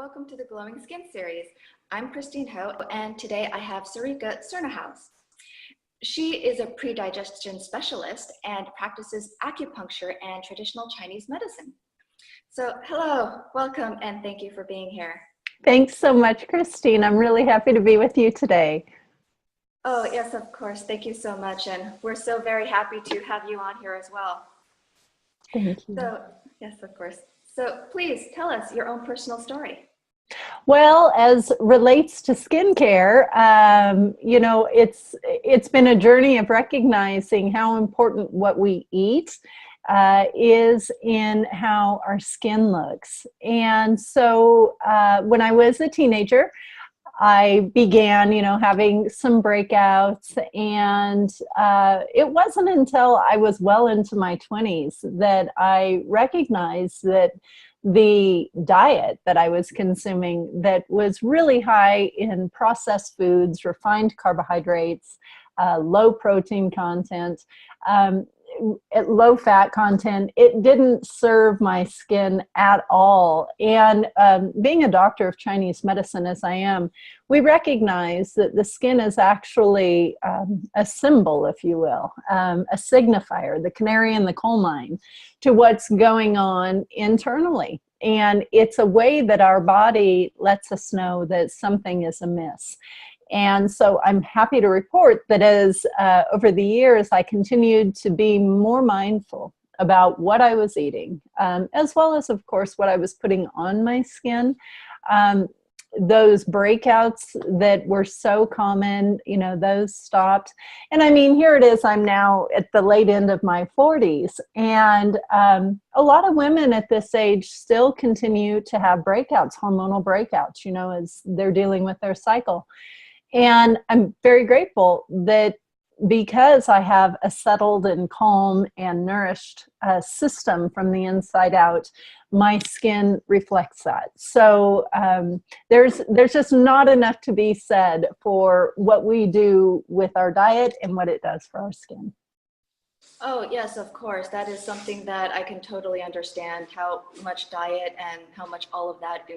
welcome to the Glowing Skin series. I'm Christine Ho, and today I have Sarica Cernohaus. She is a pre-digestion specialist and practices acupuncture and traditional Chinese medicine. So hello, welcome, and thank you for being here. Thanks so much, Christine. I'm really happy to be with you today. Oh, yes, of course. Thank you so much. And we're so very happy to have you on here as well. Thank you. So, yes, of course. So please tell us your own personal story. Well, as relates to skincare, it's been a journey of recognizing how important what we eat is in how our skin looks. And so when I was a teenager, I began, having some breakouts, and it wasn't until I was well into my 20s that I recognized that the diet that I was consuming that was really high in processed foods, refined carbohydrates, low protein content, low fat content, it didn't serve my skin at all. And being a doctor of Chinese medicine as I am, we recognize that the skin is actually a symbol, if you will, a signifier, the canary in the coal mine to what's going on internally. And it's a way that our body lets us know that something is amiss. And so I'm happy to report that as over the years, I continued to be more mindful about what I was eating, as well as, of course, what I was putting on my skin. Those breakouts that were so common, those stopped. And I mean, here it is, I'm now at the late end of my 40s. And a lot of women at this age still continue to have breakouts, hormonal breakouts, as they're dealing with their cycle. And I'm very grateful that because I have a settled and calm and nourished system from the inside out, my skin reflects that. So there's just not enough to be said for what we do with our diet and what it does for our skin. Oh, yes, of course. That is something that I can totally understand, how much diet and how much all of that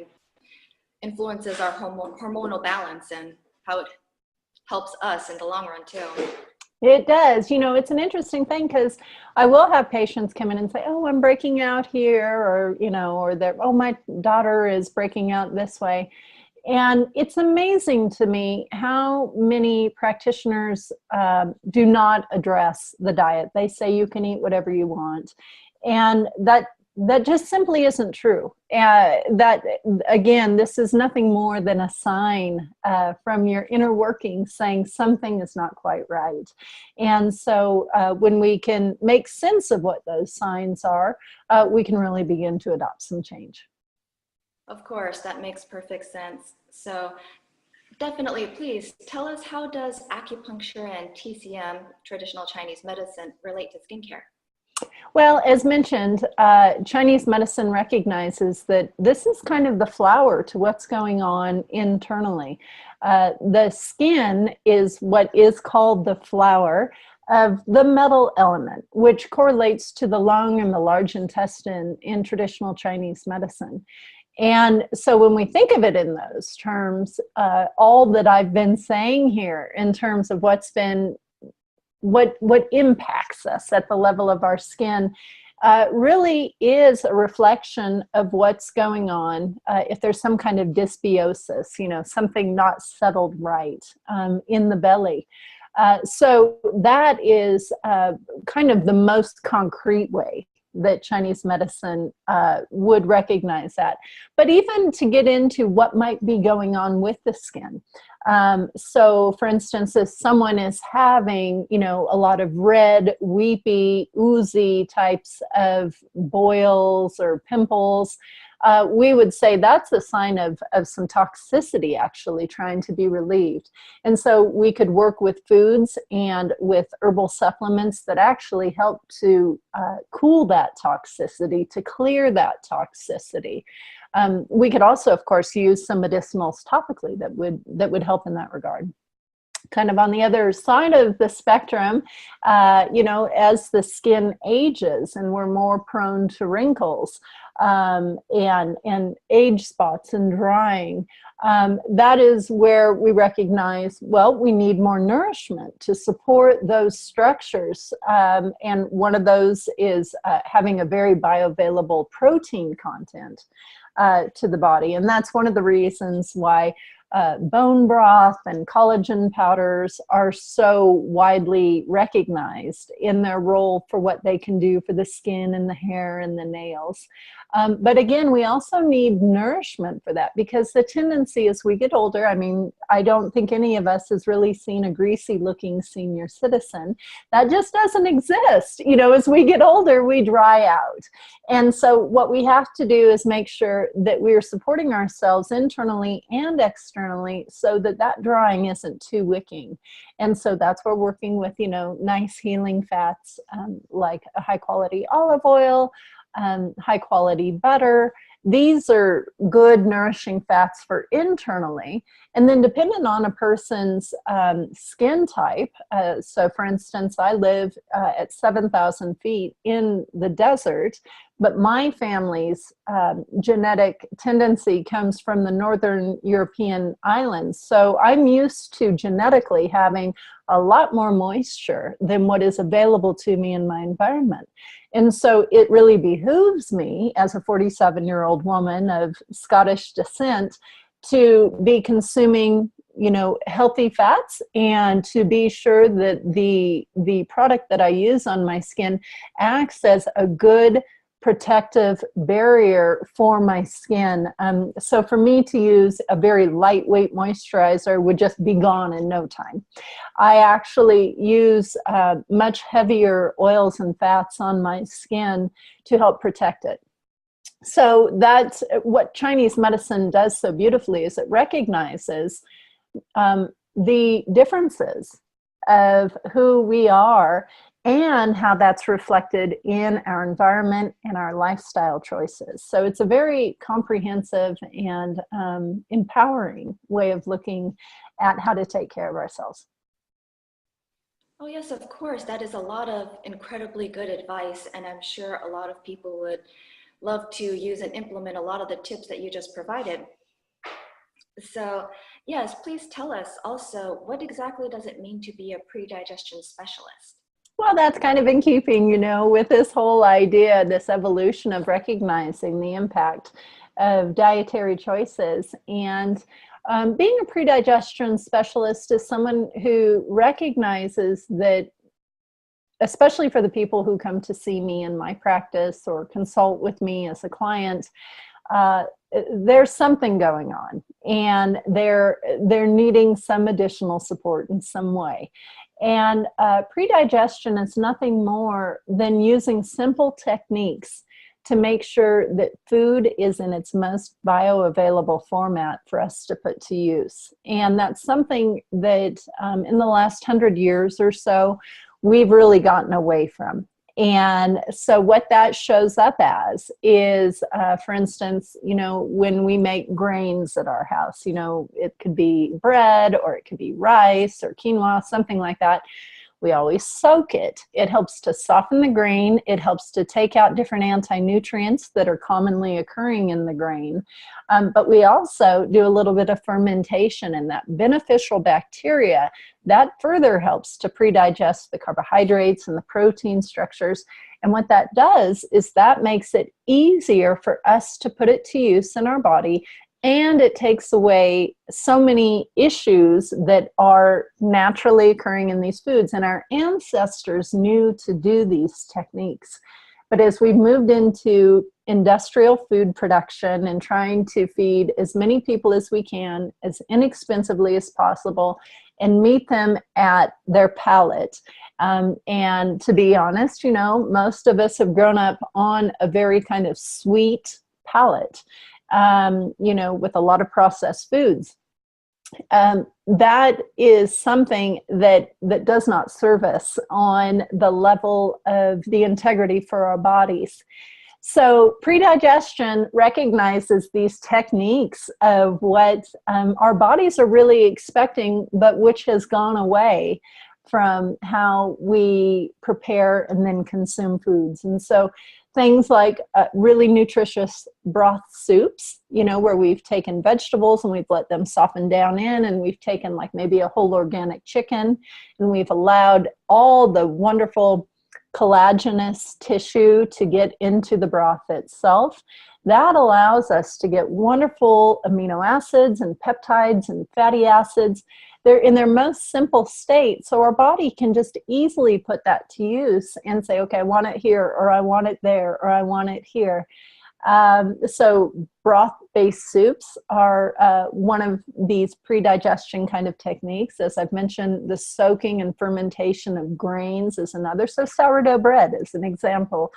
influences our hormonal balance and how it helps us in the long run too. It does. It's an interesting thing because I will have patients come in and say, oh, I'm breaking out here, or, or that, oh, my daughter is breaking out this way. And it's amazing to me how many practitioners do not address the diet. They say you can eat whatever you want. And that just simply isn't true. That, again, this is nothing more than a sign from your inner working saying something is not quite right. And so when we can make sense of what those signs are, we can really begin to adopt some change. Of course, that makes perfect sense. So definitely, please tell us, how does acupuncture and TCM, traditional Chinese medicine, relate to skincare? Well, as mentioned, Chinese medicine recognizes that this is kind of the flower to what's going on internally. The skin is what is called the flower of the metal element, which correlates to the lung and the large intestine in traditional Chinese medicine. And so when we think of it in those terms, all that I've been saying here in terms of what impacts us at the level of our skin really is a reflection of what's going on if there's some kind of dysbiosis, something not settled right in the belly. So that is kind of the most concrete way that Chinese medicine would recognize that. But even to get into what might be going on with the skin. So for instance, if someone is having, a lot of red, weepy, oozy types of boils or pimples, we would say that's a sign of some toxicity actually trying to be relieved. And so we could work with foods and with herbal supplements that actually help to cool that toxicity, to clear that toxicity. We could also, of course, use some medicinals topically that would help in that regard. kind of on the other side of the spectrum, as the skin ages and we're more prone to wrinkles and age spots and drying, that is where we recognize, well, we need more nourishment to support those structures. And one of those is having a very bioavailable protein content to the body. And that's one of the reasons why bone broth and collagen powders are so widely recognized in their role for what they can do for the skin and the hair and the nails. But again, we also need nourishment for that, because the tendency as we get older, I mean, I don't think any of us has really seen a greasy looking senior citizen. That just doesn't exist. As we get older, we dry out. And so what we have to do is make sure that we're supporting ourselves internally and externally so that that drying isn't too wicking. And so that's where working with, nice healing fats like a high quality olive oil, high quality butter. These are good nourishing fats for internally. And then depending on a person's skin type, so for instance, I live at 7,000 feet in the desert, but my family's genetic tendency comes from the Northern European islands. So I'm used to genetically having a lot more moisture than what is available to me in my environment. And so it really behooves me as a 47-year-old woman of Scottish descent to be consuming, healthy fats, and to be sure that the product that I use on my skin acts as a good protective barrier for my skin. So for me to use a very lightweight moisturizer would just be gone in no time. I actually use much heavier oils and fats on my skin to help protect it. So that's what Chinese medicine does so beautifully, is it recognizes the differences of who we are and how that's reflected in our environment and our lifestyle choices. So it's a very comprehensive and empowering way of looking at how to take care of ourselves. Oh yes, of course. That is a lot of incredibly good advice, and I'm sure a lot of people would love to use and implement a lot of the tips that you just provided. So yes, please tell us also, what exactly does it mean to be a pre-digestion specialist? Well, that's kind of in keeping, with this whole idea, this evolution of recognizing the impact of dietary choices. And being a pre-digestion specialist is someone who recognizes that, especially for the people who come to see me in my practice or consult with me as a client, there's something going on, and they're needing some additional support in some way. And pre-digestion is nothing more than using simple techniques to make sure that food is in its most bioavailable format for us to put to use. And that's something that in the last 100 years or so, we've really gotten away from. And so what that shows up as is, for instance, when we make grains at our house, it could be bread or it could be rice or quinoa, something like that. We always soak it. It helps to soften the grain. It helps to take out different anti-nutrients that are commonly occurring in the grain. But we also do a little bit of fermentation, and that beneficial bacteria, that further helps to pre-digest the carbohydrates and the protein structures. And what that does is that makes it easier for us to put it to use in our body. And it takes away so many issues that are naturally occurring in these foods. And our ancestors knew to do these techniques. But as we've moved into industrial food production and trying to feed as many people as we can, as inexpensively as possible, and meet them at their palate. And to be honest, most of us have grown up on a very kind of sweet palate. With a lot of processed foods. That is something that does not serve us on the level of the integrity for our bodies. So predigestion recognizes these techniques of what our bodies are really expecting, but which has gone away from how we prepare and then consume foods. And so things like really nutritious broth soups, you know, where we've taken vegetables and we've let them soften down in, and we've taken like maybe a whole organic chicken, and we've allowed all the wonderful collagenous tissue to get into the broth itself. That allows us to get wonderful amino acids and peptides and fatty acids. They're in their most simple state, so our body can just easily put that to use and say, okay, I want it here, or I want it there, or I want it here. So broth-based soups are one of these pre-digestion kind of techniques. As I've mentioned, the soaking and fermentation of grains is another. So sourdough bread is an example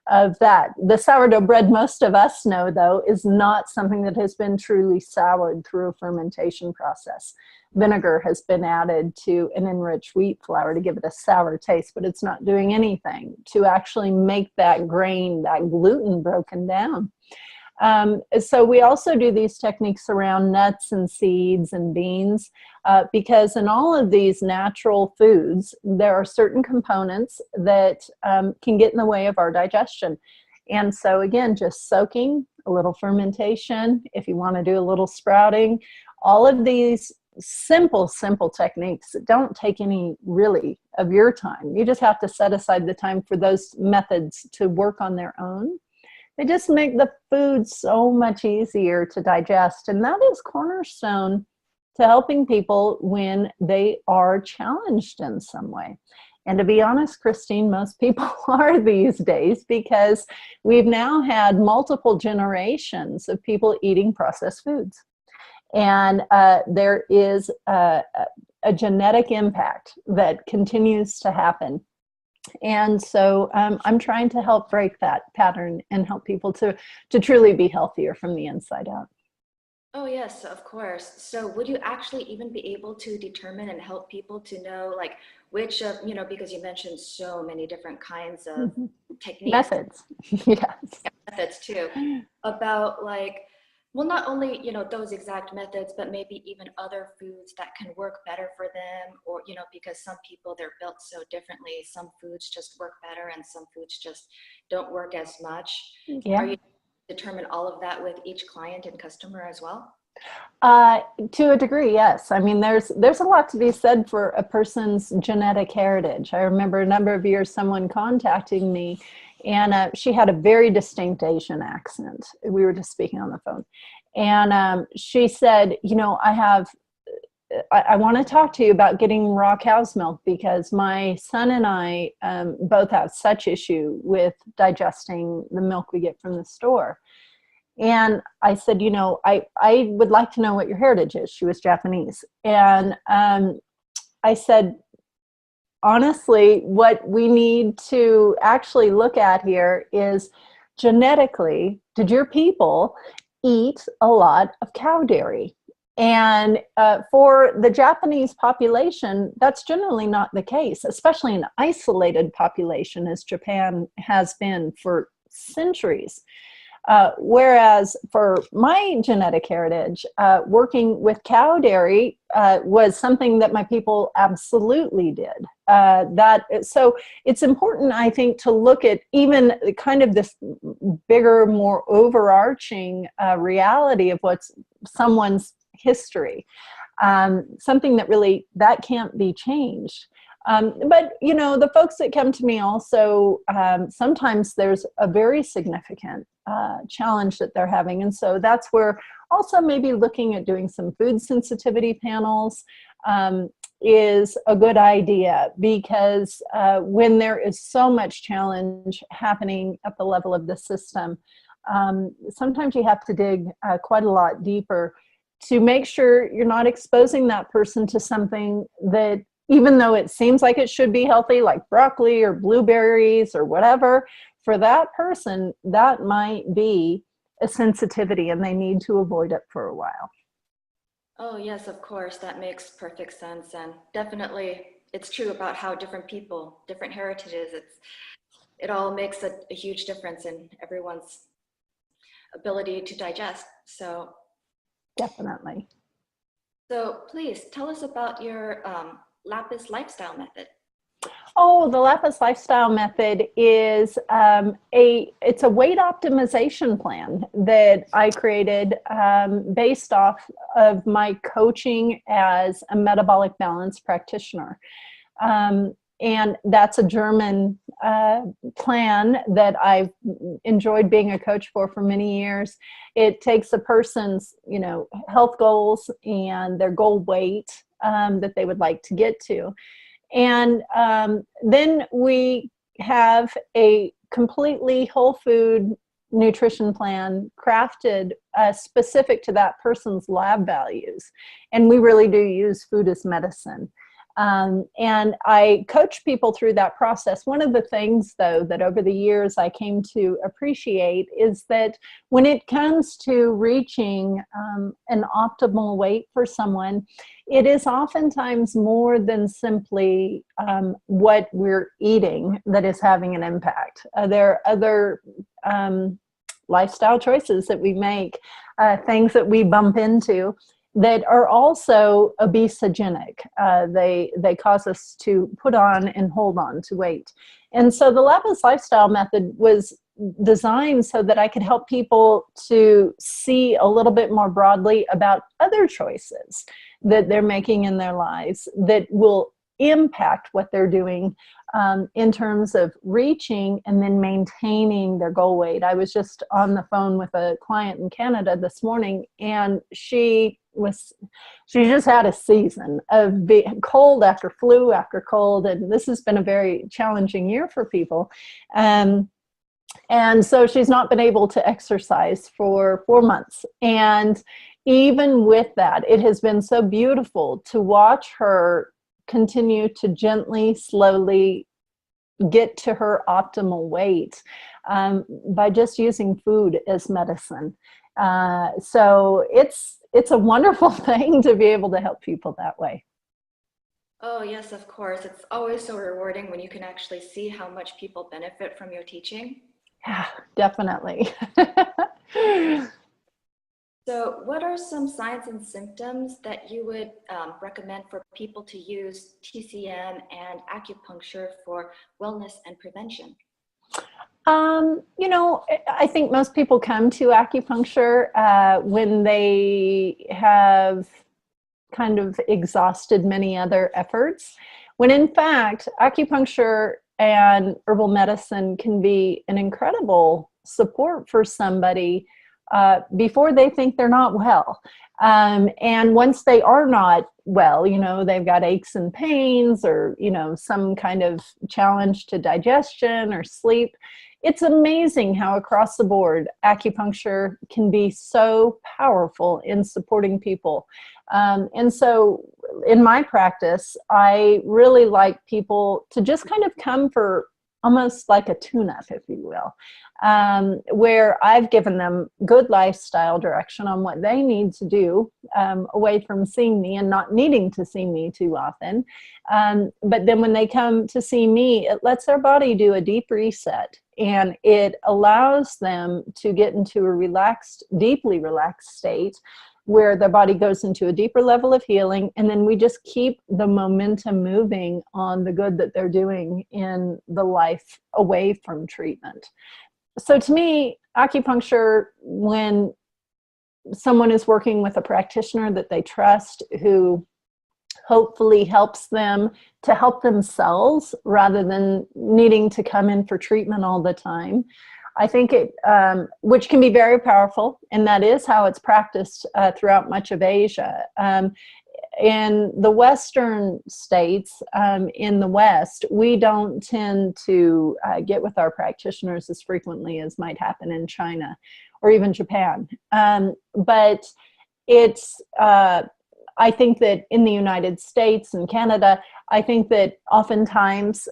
of that. The sourdough bread most of us know, though, is not something that has been truly soured through a fermentation process. Vinegar has been added to an enriched wheat flour to give it a sour taste, but it's not doing anything to actually make that grain, that gluten, broken down. So we also do these techniques around nuts and seeds and beans, because in all of these natural foods, there are certain components that can get in the way of our digestion. And so again, just soaking, a little fermentation, if you want to do a little sprouting, all of these simple techniques that don't take any really of your time. You just have to set aside the time for those methods to work on their own. They just make the food so much easier to digest. And that is cornerstone to helping people when they are challenged in some way. And to be honest, Christine, most people are these days, because we've now had multiple generations of people eating processed foods. And there is a genetic impact that continues to happen. And so I'm trying to help break that pattern and help people to truly be healthier from the inside out. Oh, yes, of course. So would you actually even be able to determine and help people to know like which of, you know, because you mentioned so many different kinds of techniques, Methods. Yes. methods too, about like, well, not only, you know, those exact methods, but maybe even other foods that can work better for them, or, you know, because some people, they're built so differently. Some foods just work better and some foods just don't work as much. Are Yeah. you determine all of that with each client and customer as well? To a degree, yes. I mean, there's a lot to be said for a person's genetic heritage. I remember a number of years someone contacting me, and she had a very distinct Asian accent. We were just speaking on the phone, and she said, you know, I want to talk to you about getting raw cow's milk, because my son and I both have such issue with digesting the milk we get from the store. And I said, you know, I would like to know what your heritage is. She was Japanese. And I said, honestly, what we need to actually look at here is genetically, did your people eat a lot of cow dairy? And for the Japanese population, that's generally not the case, especially an isolated population as Japan has been for centuries. Whereas for my genetic heritage, working with cow dairy was something that my people absolutely did. So it's important, I think, to look at even kind of this bigger, more overarching reality of what's someone's history. Something that really, that can't be changed. But, you know, the folks that come to me also, sometimes there's a very significant challenge that they're having. And so that's where also maybe looking at doing some food sensitivity panels is a good idea, because when there is so much challenge happening at the level of the system, sometimes you have to dig quite a lot deeper to make sure you're not exposing that person to something that, even though it seems like it should be healthy, like broccoli or blueberries or whatever, for that person, that might be a sensitivity and they need to avoid it for a while. Oh, yes, of course. That makes perfect sense. And definitely it's true about how different people, different heritages, it all makes a huge difference in everyone's ability to digest. So Definitely. So please tell us about your Lapis lifestyle method. Oh, the Lapis lifestyle method is it's a weight optimization plan that I created based off of my coaching as a metabolic balance practitioner. And that's a German plan that I've enjoyed being a coach for many years. It takes a person's, health goals and their goal weight that they would like to get to. And then we have a completely whole food nutrition plan crafted specific to that person's lab values. And we really do use food as medicine. And I coach people through that process. One of the things, though, that over the years I came to appreciate is that when it comes to reaching an optimal weight for someone, it is oftentimes more than simply what we're eating that is having an impact. There are other lifestyle choices that we make, things that we bump into that are also obesogenic. They cause us to put on and hold on to weight. And so the Lapis lifestyle method was designed so that I could help people to see a little bit more broadly about other choices that they're making in their lives that will impact what they're doing in terms of reaching and then maintaining their goal weight. I was just on the phone with a client in Canada this morning, and she just had a season of cold after flu after cold, and this has been a very challenging year for people. And so she's not been able to exercise for 4 months. And even with that, it has been so beautiful to watch her continue to gently, slowly get to her optimal weight by just using food as medicine. So it's a wonderful thing to be able to help people that way. Oh, yes, of course. It's always so rewarding when you can actually see how much people benefit from your teaching. Yeah, definitely. So what are some signs and symptoms that you would recommend for people to use TCM and acupuncture for wellness and prevention? I think most people come to acupuncture when they have kind of exhausted many other efforts, when in fact, acupuncture and herbal medicine can be an incredible support for somebody before they think they're not well. And once they are not well, they've got aches and pains or, some kind of challenge to digestion or sleep. It's amazing how across the board acupuncture can be so powerful in supporting people. And so in my practice, I really like people to just kind of come for almost like a tune-up, if you will, where I've given them good lifestyle direction on what they need to do away from seeing me and not needing to see me too often. But then when they come to see me, it lets their body do a deep reset, and it allows them to get into a relaxed, deeply relaxed state where the body goes into a deeper level of healing, and then we just keep the momentum moving on the good that they're doing in the life away from treatment. So to me, acupuncture, when someone is working with a practitioner that they trust, who hopefully helps them to help themselves rather than needing to come in for treatment all the time, I think it, which can be very powerful, and that is how it's practiced throughout much of Asia. In the Western states, in the West, we don't tend to get with our practitioners as frequently as might happen in China or even Japan. But it's, I think that in the United States and Canada, I think that oftentimes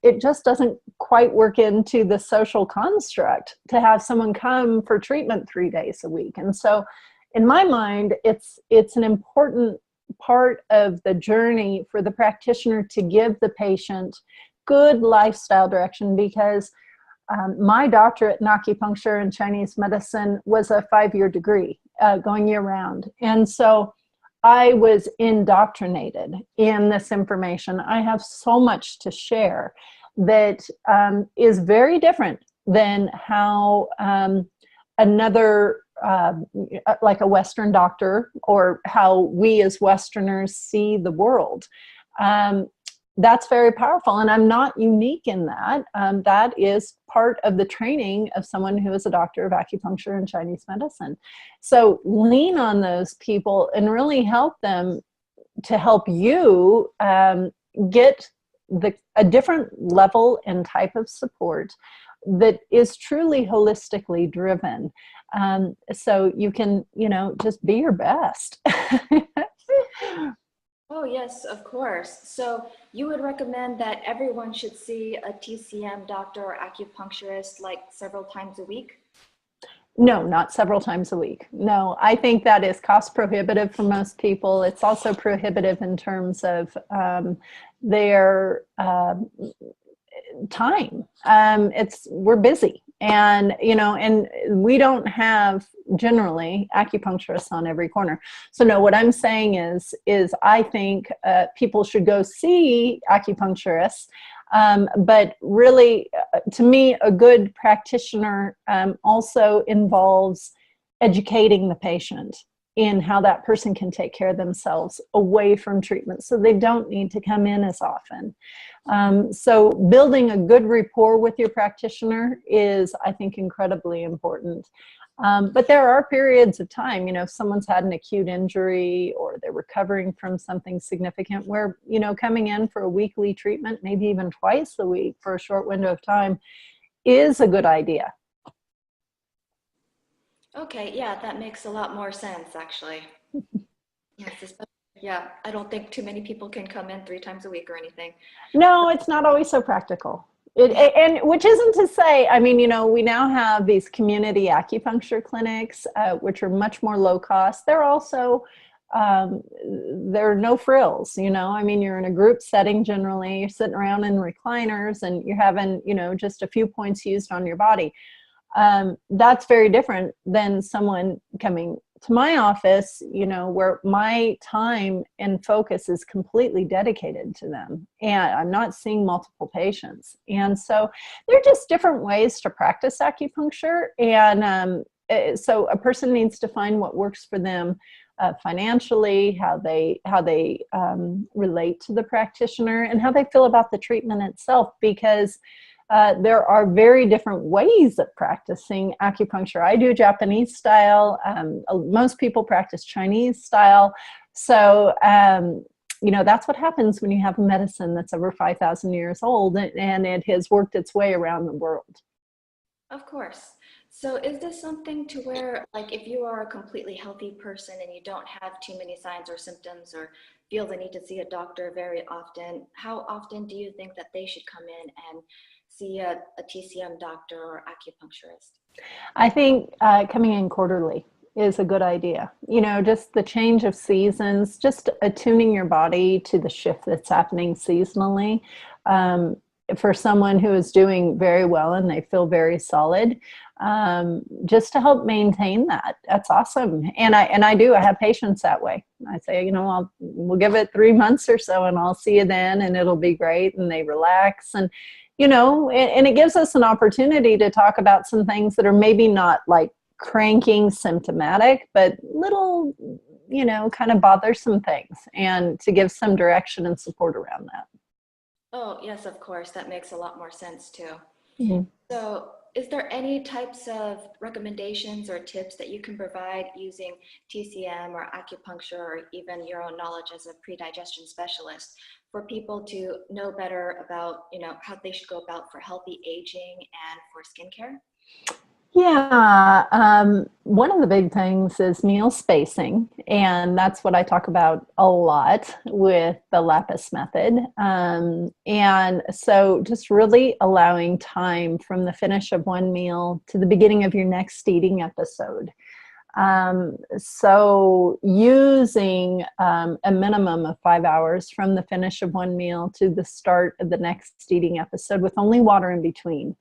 it just doesn't quite work into the social construct to have someone come for treatment 3 days a week. And so in my mind, it's an important part of the journey for the practitioner to give the patient good lifestyle direction, because my doctorate in acupuncture and Chinese medicine was a 5-year degree, going year round. And so I was indoctrinated in this information. I have so much to share that is very different than how another, like a Western doctor, or how we as Westerners see the world. That's very powerful, and I'm not unique in that. That is part of the training of someone who is a doctor of acupuncture and Chinese medicine. So lean on those people and really help them to help you get a different level and type of support that is truly holistically driven. So you can, just be your best. Oh, yes, of course. So you would recommend that everyone should see a TCM doctor or acupuncturist like several times a week? No, not several times a week. No, I think that is cost prohibitive for most people. It's also prohibitive in terms of their time. We're busy, and and we don't have generally acupuncturists on every corner. So no, what I'm saying is I think people should go see acupuncturists. But really, to me, a good practitioner also involves educating the patient in how that person can take care of themselves away from treatment, so they don't need to come in as often. So building a good rapport with your practitioner is, I think, incredibly important. But there are periods of time, if someone's had an acute injury or they're recovering from something significant, where, coming in for a weekly treatment, maybe even twice a week for a short window of time, is a good idea. Okay, yeah, that makes a lot more sense, actually. Yes, yeah, I don't think too many people can come in 3 times a week or anything. No, it's not always so practical. And which isn't to say, we now have these community acupuncture clinics, which are much more low cost. They're also, there are no frills, you're in a group setting generally, you're sitting around in recliners and you're having, just a few points used on your body. That's very different than someone coming to my office, where my time and focus is completely dedicated to them, and I'm not seeing multiple patients. And so there are just different ways to practice acupuncture. And so a person needs to find what works for them financially, how they relate to the practitioner, and how they feel about the treatment itself, because there are very different ways of practicing acupuncture. I do Japanese style. Most people practice Chinese style. So, that's what happens when you have a medicine that's over 5,000 years old and it has worked its way around the world. Of course. So is this something to where, like, if you are a completely healthy person and you don't have too many signs or symptoms or feel the need to see a doctor very often, how often do you think that they should come in and see a TCM doctor or acupuncturist? I think coming in quarterly is a good idea. Just the change of seasons, just attuning your body to the shift that's happening seasonally. For someone who is doing very well and they feel very solid, just to help maintain that. That's awesome. And I have patients that way. I say, we'll give it 3 months or so and I'll see you then and it'll be great. And they relax, and and it gives us an opportunity to talk about some things that are maybe not like cranking symptomatic, but little, kind of bothersome things, and to give some direction and support around that. Oh, yes, of course. That makes a lot more sense too. Mm-hmm. So is there any types of recommendations or tips that you can provide using TCM or acupuncture, or even your own knowledge as a pre-digestion specialist, for people to know better about, how they should go about for healthy aging and for skincare? Yeah, one of the big things is meal spacing, and that's what I talk about a lot with the Lapis method. And so just really allowing time from the finish of one meal to the beginning of your next eating episode. So using a minimum of 5 hours from the finish of one meal to the start of the next eating episode with only water in between.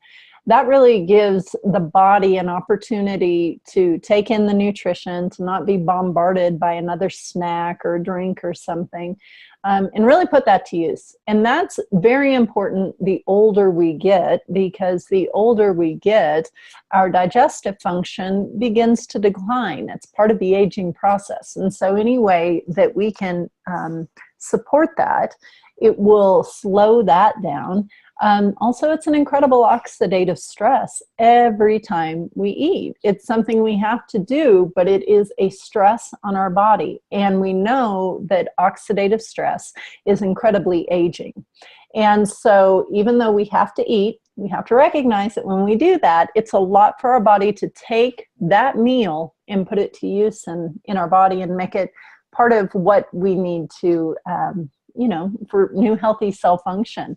That really gives the body an opportunity to take in the nutrition, to not be bombarded by another snack or drink or something, and really put that to use. And that's very important the older we get, because the older we get, our digestive function begins to decline. It's part of the aging process. And so any way that we can support that, it will slow that down. Also, it's an incredible oxidative stress every time we eat. It's something we have to do, but it is a stress on our body. And we know that oxidative stress is incredibly aging. And so even though we have to eat, we have to recognize that when we do that, it's a lot for our body to take that meal and put it to use in our body and make it part of what we need to for new healthy cell function.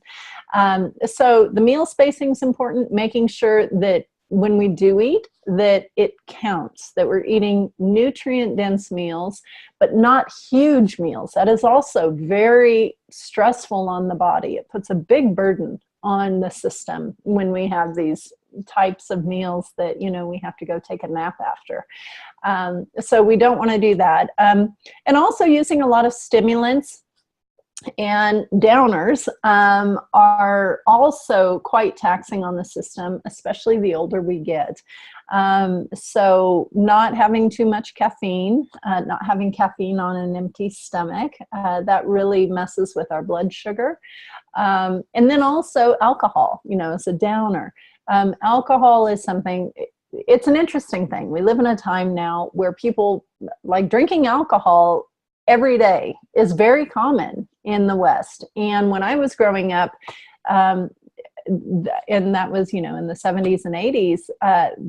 So the meal spacing is important, making sure that when we do eat, that it counts, that we're eating nutrient-dense meals, but not huge meals. That is also very stressful on the body. It puts a big burden on the system when we have these types of meals that, we have to go take a nap after. So we don't want to do that. And also using a lot of stimulants and downers are also quite taxing on the system, especially the older we get. So not having too much caffeine, not having caffeine on an empty stomach, that really messes with our blood sugar. And then also alcohol, as a downer. Alcohol is something, it's an interesting thing. We live in a time now where people like drinking alcohol every day is very common in the West. And when I was growing up, and that was, in the 70s and 80s,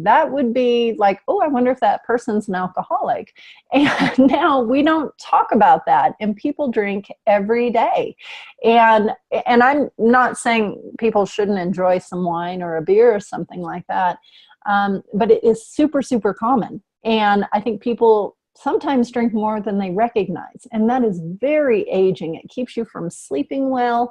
that would be like, oh, I wonder if that person's an alcoholic. And now we don't talk about that, and people drink every day. And I'm not saying people shouldn't enjoy some wine or a beer or something like that, but it is super, super common. And I think people sometimes drink more than they recognize. And that is very aging. It keeps you from sleeping well.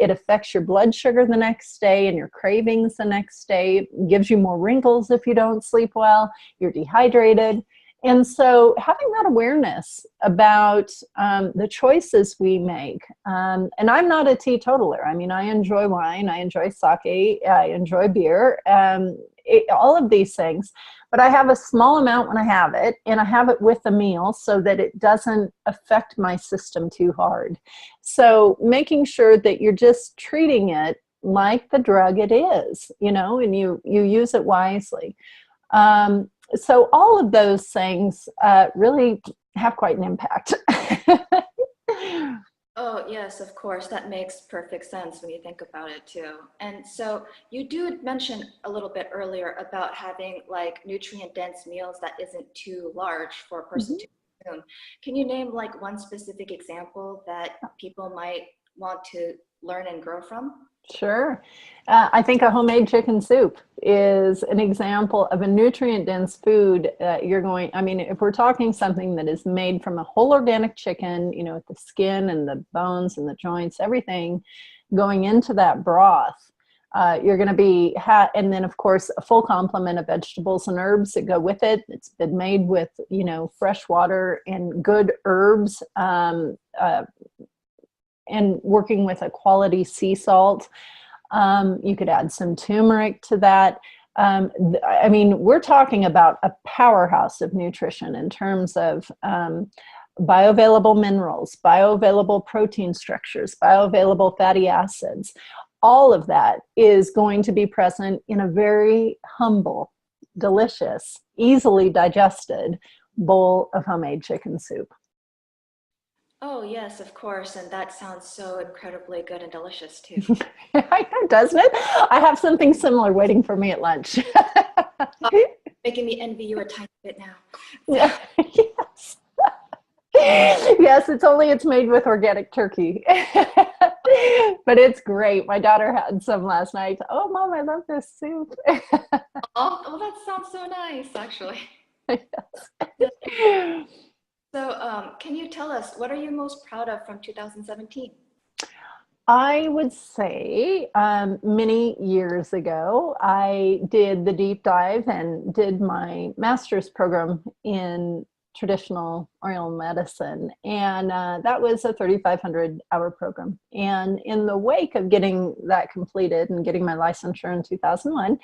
It affects your blood sugar the next day and your cravings the next day. It gives you more wrinkles if you don't sleep well. You're dehydrated. And so having that awareness about the choices we make, and I'm not a teetotaler. I mean, I enjoy wine, I enjoy sake, I enjoy beer, all of these things. But I have a small amount when I have it, and I have it with a meal so that it doesn't affect my system too hard. So making sure that you're just treating it like the drug it is, and you use it wisely. So all of those things really have quite an impact. Oh, yes, of course. That makes perfect sense when you think about it too. And so you do mention a little bit earlier about having like nutrient dense meals that isn't too large for a person to consume. Can you name like one specific example that people might want to learn and grow from? Sure. I think a homemade chicken soup is an example of a nutrient-dense food. If we're talking something that is made from a whole organic chicken, with the skin and the bones and the joints, everything going into that broth, you're going to be, and then of course, a full complement of vegetables and herbs that go with it. It's been made with, fresh water and good herbs, and working with a quality sea salt. You could add some turmeric to that. We're talking about a powerhouse of nutrition in terms of bioavailable minerals, bioavailable protein structures, bioavailable fatty acids. All of that is going to be present in a very humble, delicious, easily digested bowl of homemade chicken soup. Oh, yes, of course. And that sounds so incredibly good and delicious too. I know, doesn't it? I have something similar waiting for me at lunch. Making me envy you a tiny bit now. Yeah. Yes. Yes, it's made with organic turkey. But it's great. My daughter had some last night. Oh, Mom, I love this soup. Oh, well, that sounds so nice, actually. So, can you tell us, what are you most proud of from 2017? I would say many years ago, I did the deep dive and did my master's program in traditional Oriental medicine. And that was a 3,500-hour program. And in the wake of getting that completed and getting my licensure in 2001,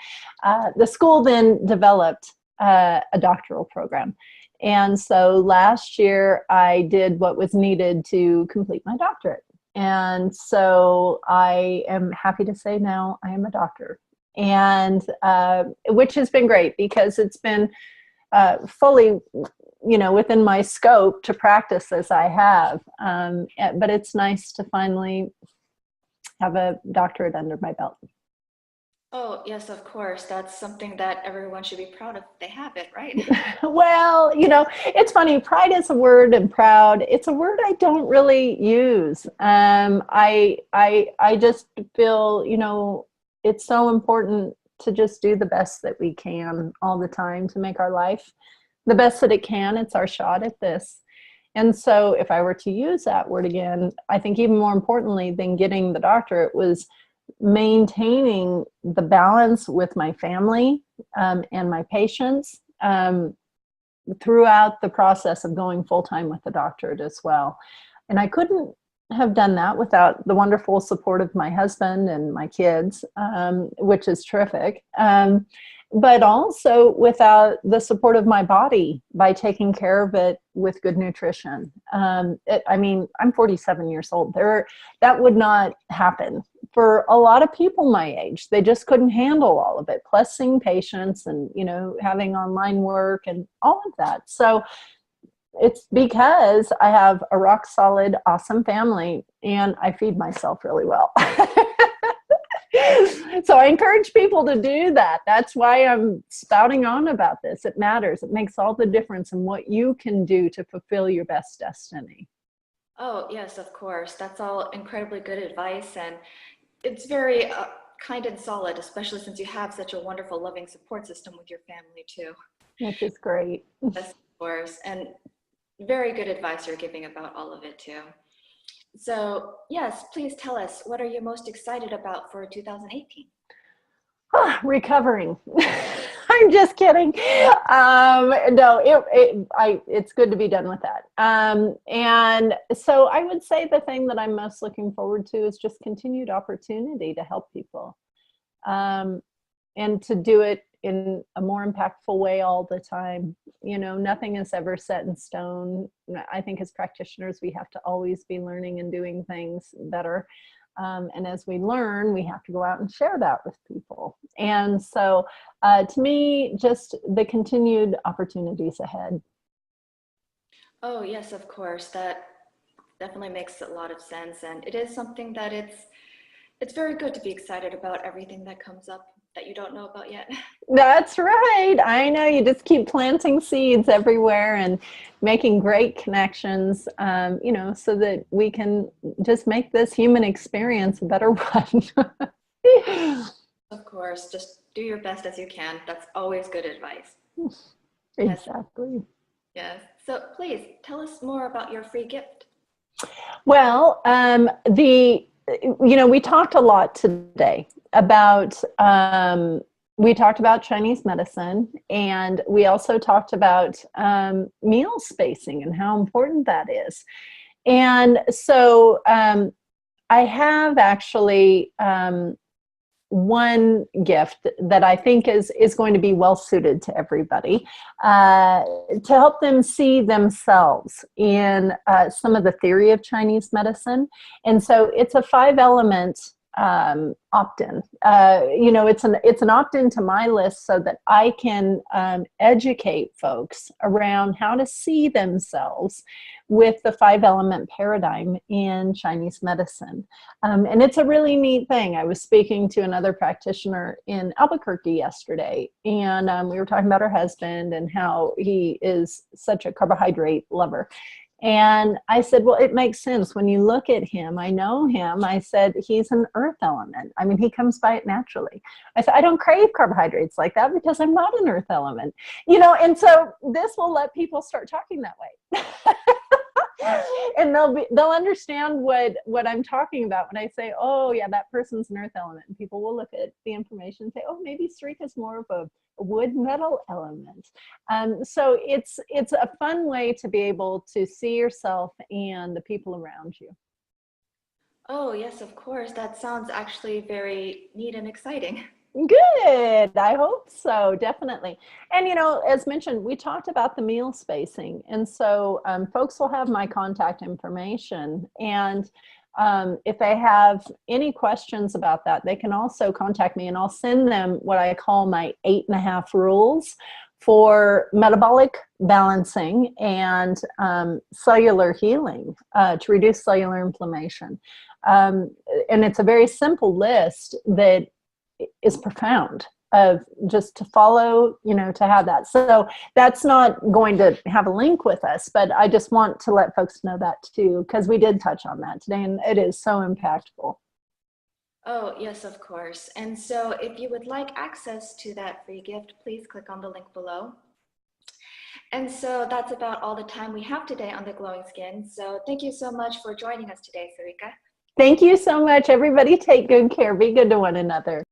the school then developed a doctoral program. And so last year, I did what was needed to complete my doctorate. And so I am happy to say now I am a doctor, and which has been great because it's been fully, within my scope to practice as I have. But it's nice to finally have a doctorate under my belt. Oh, yes, of course. That's something that everyone should be proud of if they have it, right? Well, it's funny. Pride is a word, and proud, it's a word I don't really use. I just feel, it's so important to just do the best that we can all the time to make our life the best that it can. It's our shot at this. And so if I were to use that word again, I think even more importantly than getting the doctorate was maintaining the balance with my family and my patients throughout the process of going full-time with the doctorate as well. And I couldn't have done that without the wonderful support of my husband and my kids, which is terrific. But also without the support of my body by taking care of it with good nutrition. I'm 47 years old. That would not happen for a lot of people my age. They just couldn't handle all of it, plus seeing patients and, having online work and all of that. So it's because I have a rock solid, awesome family, and I feed myself really well. So I encourage people to do that. That's why I'm spouting on about this. It matters. It makes all the difference in what you can do to fulfill your best destiny. Oh, yes, of course. That's all incredibly good advice. And it's very kind and solid, especially since you have such a wonderful, loving support system with your family, too. Which is great. Yes, of course. And very good advice you're giving about all of it, too. So, yes, please tell us, what are you most excited about for 2018? Recovering. I'm just kidding. No, it's good to be done with that. And so I would say the thing that I'm most looking forward to is just continued opportunity to help people, and to do it in a more impactful way all the time. Nothing is ever set in stone. I think as practitioners, we have to always be learning and doing things better. And as we learn, we have to go out and share that with people. And so to me, just the continued opportunities ahead. Oh, yes, of course. That definitely makes a lot of sense. And it is something that it's very good to be excited about everything that comes up that you don't know about yet. That's right. I know, you just keep planting seeds everywhere and making great connections, so that we can just make this human experience a better one. Of course, just do your best as you can. That's always good advice. Exactly. Yes. So please tell us more about your free gift. Well, we talked a lot today about, we talked about Chinese medicine, and we also talked about meal spacing and how important that is. And so I have actually one gift that I think is going to be well suited to everybody, to help them see themselves in some of the theory of Chinese medicine. And so it's a 5-element opt-in. It's an opt-in to my list so that I can educate folks around how to see themselves with the 5-element paradigm in Chinese medicine. And it's a really neat thing. I was speaking to another practitioner in Albuquerque yesterday, and we were talking about her husband and how he is such a carbohydrate lover. And I said, well, it makes sense. When you look at him, I know him. I said, he's an earth element. I mean, he comes by it naturally. I said, I don't crave carbohydrates like that because I'm not an earth element. You know, and so this will let people start talking that way. And they'll understand what I'm talking about when I say, oh yeah, that person's an earth element. And people will look at the information and say, oh, maybe Sarica's more of a wood metal element. So it's a fun way to be able to see yourself and the people around you. Oh, yes, of course. That sounds actually very neat and exciting. Good. I hope so. Definitely. And, you know, as mentioned, we talked about the meal spacing. And so folks will have my contact information. And if they have any questions about that, they can also contact me and I'll send them what I call my 8.5 rules for metabolic balancing and cellular healing to reduce cellular inflammation. And it's a very simple list that is profound of just to follow, you know, to have that. So that's not going to have a link with us, but I just want to let folks know that too, because we did touch on that today and it is so impactful. Oh, yes, of course. And so if you would like access to that free gift, please click on the link below. And so that's about all the time we have today on the glowing skin. So thank you so much for joining us today, Sarica. Thank you so much. Everybody take good care. Be good to one another.